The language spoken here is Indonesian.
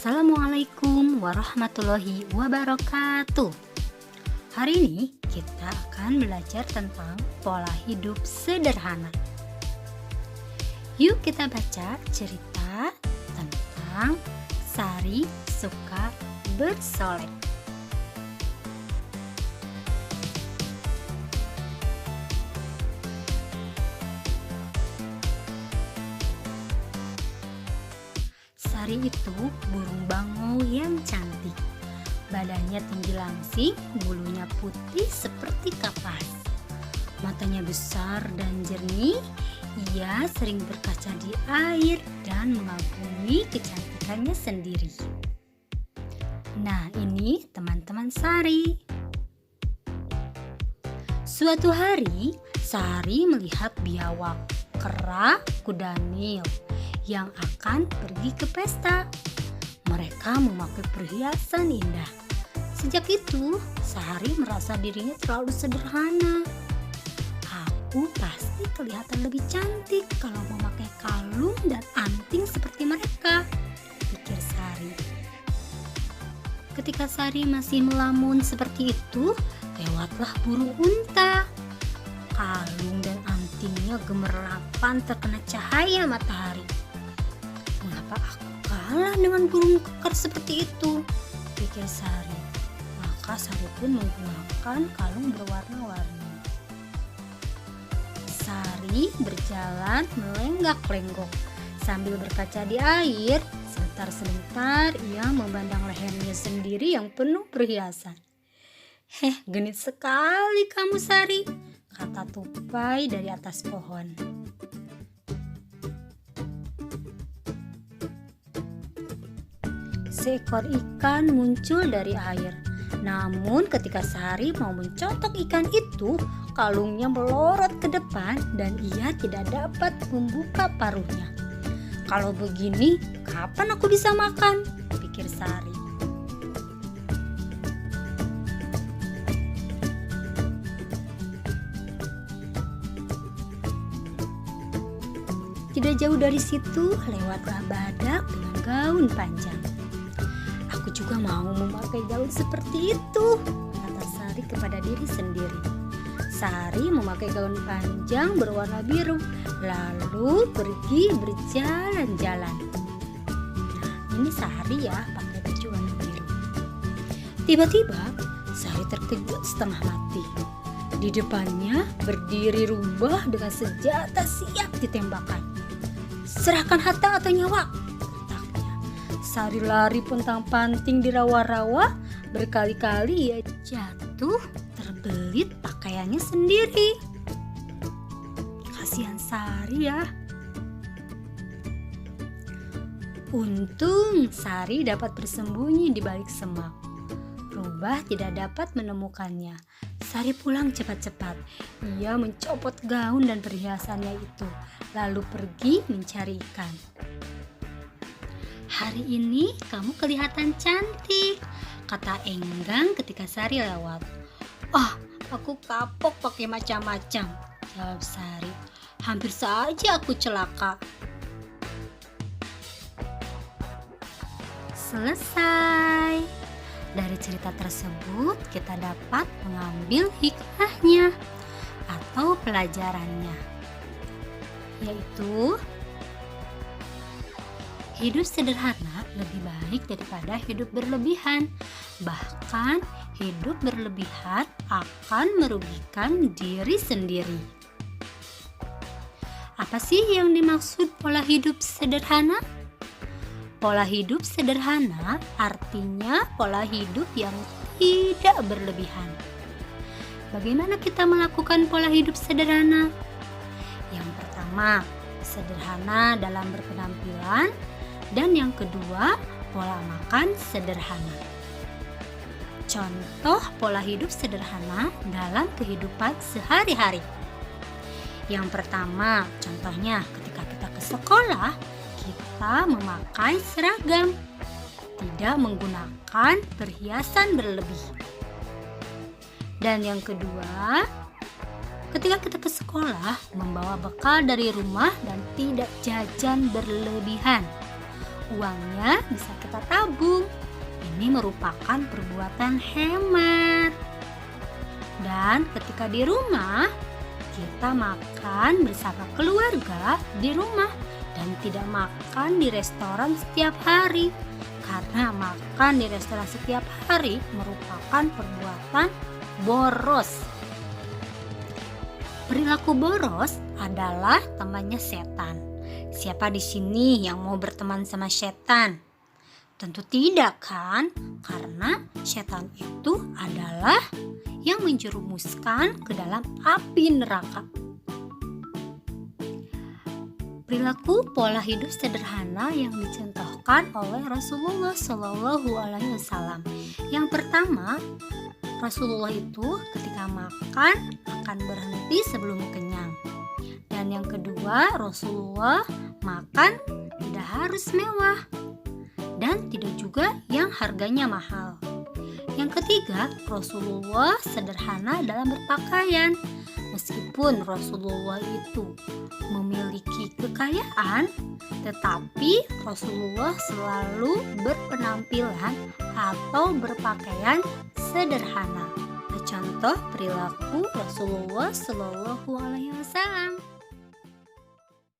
Assalamualaikum warahmatullahi wabarakatuh. Hari ini kita akan belajar tentang pola hidup sederhana. Yuk kita baca cerita tentang Sari suka bersolek. Sari itu burung bangau yang cantik. Badannya tinggi langsing, bulunya putih seperti kapas. Matanya besar dan jernih. Ia sering berkaca di air dan mengagumi kecantikannya sendiri. Nah, ini teman-teman Sari. Suatu hari, Sari melihat biawak, kera, kuda nil yang akan pergi ke pesta. Mereka memakai perhiasan indah. Sejak itu, Sari merasa dirinya terlalu sederhana. Aku pasti kelihatan lebih cantik kalau memakai kalung dan anting seperti mereka, pikir Sari. Ketika Sari masih melamun seperti itu, lewatlah burung unta. Kalung dan antingnya gemerlapan terkena cahaya matahari. Mengapa aku kalah dengan burung kekar seperti itu, pikir Sari. Maka Sari pun menggunakan kalung berwarna-warni. Sari berjalan melenggak-lenggok sambil berkaca di air. Sebentar-sebentar ia memandang lehernya sendiri yang penuh perhiasan. Genit sekali kamu, Sari, kata tupai dari atas pohon. Seekor ikan muncul dari air. Namun ketika Sari mau mencotok ikan itu, kalungnya melorot ke depan dan ia tidak dapat membuka paruhnya. Kalau begini, kapan aku bisa makan? Pikir Sari. Tidak jauh dari situ, lewatlah badak dengan gaun panjang. Aku juga mau memakai gaun seperti itu, kata Sari kepada diri sendiri. Sari memakai gaun panjang berwarna biru, lalu pergi berjalan-jalan. Nah, ini Sari ya, pakai baju warna biru. Tiba-tiba, Sari terkejut setengah mati. Di depannya berdiri rubah dengan senjata siap ditembakkan. Serahkan harta atau nyawa, bentaknya. Sari lari pontang-panting di rawa-rawa. Berkali-kali ia jatuh terbelit pakaiannya sendiri. Kasihan Sari ya. Untung Sari dapat bersembunyi di balik semak. Rubah tidak dapat menemukannya. Sari pulang cepat-cepat. Ia mencopot gaun dan perhiasannya itu, lalu pergi mencari ikan. Hari ini kamu kelihatan cantik, kata Enggang ketika Sari lewat. Aku kapok pakai macam-macam, jawab Sari. Hampir saja aku celaka. Selesai. Dari cerita tersebut kita dapat mengambil hikmahnya atau pelajarannya, yaitu hidup sederhana lebih baik daripada hidup berlebihan. Bahkan hidup berlebihan akan merugikan diri sendiri. Apa sih yang dimaksud pola hidup sederhana? Pola hidup sederhana artinya pola hidup yang tidak berlebihan. Bagaimana kita melakukan pola hidup sederhana? Yang pertama, sederhana dalam berpenampilan. Dan yang kedua, pola makan sederhana. Contoh pola hidup sederhana dalam kehidupan sehari-hari. Yang pertama, contohnya ketika kita ke sekolah, kita memakai seragam, tidak menggunakan perhiasan berlebih. Dan yang kedua, ketika kita ke sekolah, membawa bekal dari rumah dan tidak jajan berlebihan. uangnya bisa kita tabung. Ini merupakan perbuatan hemat. Dan ketika di rumah, kita makan bersama keluarga di rumah dan tidak makan di restoran setiap hari. Karena makan di restoran setiap hari merupakan perbuatan boros. Perilaku boros adalah temannya setan. Siapa di sini yang mau berteman sama setan? Tentu tidak kan? Karena setan itu adalah yang menjerumuskan ke dalam api neraka. Perilaku pola hidup sederhana yang dicontohkan oleh Rasulullah Shallallahu Alaihi Wasallam. Yang pertama, Rasulullah itu ketika makan akan berhenti sebelum kenyang. Dan yang kedua, Rasulullah makan tidak harus mewah dan tidak juga yang harganya mahal. Yang ketiga, Rasulullah sederhana dalam berpakaian. Meskipun Rasulullah itu memiliki kekayaan, tetapi Rasulullah selalu berpenampilan atau berpakaian sederhana. Contoh perilaku Rasulullah Shallallahu Alaihi Wasallam.